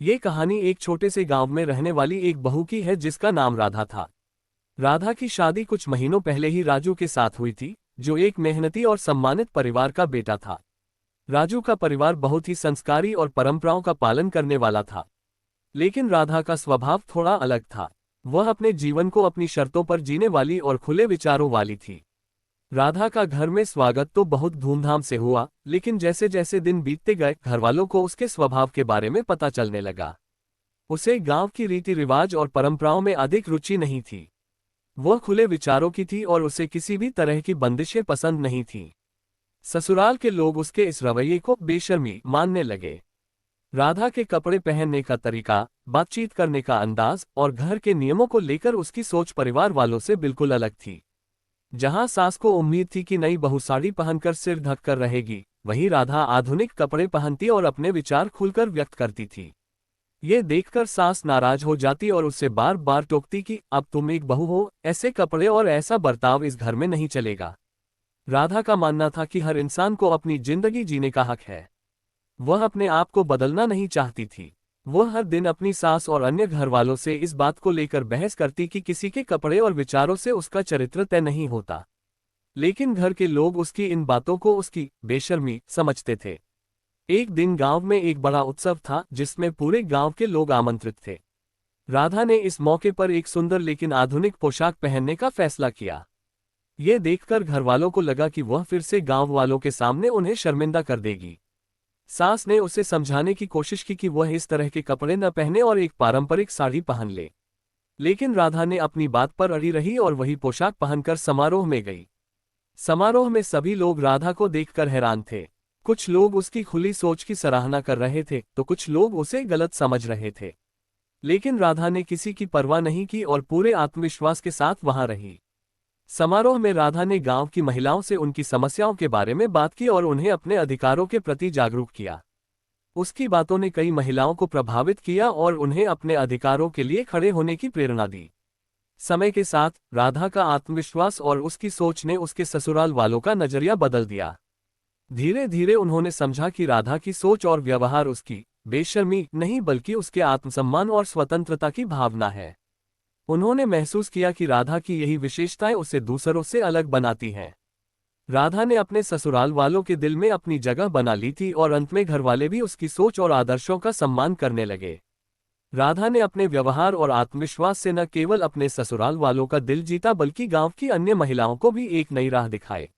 ये कहानी एक छोटे से गांव में रहने वाली एक बहू की है जिसका नाम राधा था। राधा की शादी कुछ महीनों पहले ही राजू के साथ हुई थी, जो एक मेहनती और सम्मानित परिवार का बेटा था। राजू का परिवार बहुत ही संस्कारी और परंपराओं का पालन करने वाला था, लेकिन राधा का स्वभाव थोड़ा अलग था। वह अपने जीवन को अपनी शर्तों पर जीने वाली और खुले विचारों वाली थी। राधा का घर में स्वागत तो बहुत धूमधाम से हुआ, लेकिन जैसे जैसे दिन बीतते गए घरवालों को उसके स्वभाव के बारे में पता चलने लगा। उसे गांव की रीति रिवाज और परंपराओं में अधिक रुचि नहीं थी। वह खुले विचारों की थी और उसे किसी भी तरह की बंदिशें पसंद नहीं थीं। ससुराल के लोग उसके इस रवैये को बेशर्मी मानने लगे। राधा के कपड़े पहनने का तरीका, बातचीत करने का अंदाज और घर के नियमों को लेकर उसकी सोच परिवार वालों से बिल्कुल अलग थी। जहां सास को उम्मीद थी कि नई बहू साड़ी पहनकर सिर ढककर रहेगी, वहीं राधा आधुनिक कपड़े पहनती और अपने विचार खुलकर व्यक्त करती थी। ये देखकर सास नाराज हो जाती और उससे बार बार टोकती कि अब तुम एक बहू हो, ऐसे कपड़े और ऐसा बर्ताव इस घर में नहीं चलेगा। राधा का मानना था कि हर इंसान को अपनी जिंदगी जीने का हक है। वह अपने आप को बदलना नहीं चाहती थी। वह हर दिन अपनी सास और अन्य घरवालों से इस बात को लेकर बहस करती कि किसी के कपड़े और विचारों से उसका चरित्र तय नहीं होता। लेकिन घर के लोग उसकी इन बातों को उसकी बेशर्मी समझते थे। एक दिन गांव में एक बड़ा उत्सव था जिसमें पूरे गांव के लोग आमंत्रित थे। राधा ने इस मौके पर एक सुंदर लेकिन आधुनिक पोशाक पहनने का फैसला किया। ये देखकर घरवालों को लगा कि वह फिर से गांव वालों के सामने उन्हें शर्मिंदा कर देगी। सास ने उसे समझाने की कोशिश की कि वह इस तरह के कपड़े न पहने और एक पारंपरिक साड़ी पहन ले, लेकिन राधा ने अपनी बात पर अड़ी रही और वही पोशाक पहनकर समारोह में गई। समारोह में सभी लोग राधा को देखकर हैरान थे। कुछ लोग उसकी खुली सोच की सराहना कर रहे थे तो कुछ लोग उसे गलत समझ रहे थे। लेकिन राधा ने किसी की परवाह नहीं की और पूरे आत्मविश्वास के साथ वहां रही। समारोह में राधा ने गांव की महिलाओं से उनकी समस्याओं के बारे में बात की और उन्हें अपने अधिकारों के प्रति जागरूक किया। उसकी बातों ने कई महिलाओं को प्रभावित किया और उन्हें अपने अधिकारों के लिए खड़े होने की प्रेरणा दी। समय के साथ राधा का आत्मविश्वास और उसकी सोच ने उसके ससुराल वालों का नजरिया बदल दिया। धीरे धीरे उन्होंने समझा कि राधा की सोच और व्यवहार उसकी बेशर्मी नहीं बल्कि उसके आत्मसम्मान और स्वतंत्रता की भावना है। उन्होंने महसूस किया कि राधा की यही विशेषताएं उसे दूसरों से अलग बनाती हैं। राधा ने अपने ससुराल वालों के दिल में अपनी जगह बना ली थी और अंत में घरवाले भी उसकी सोच और आदर्शों का सम्मान करने लगे। राधा ने अपने व्यवहार और आत्मविश्वास से न केवल अपने ससुराल वालों का दिल जीता बल्कि गांव की अन्य महिलाओं को भी एक नई राह दिखाई।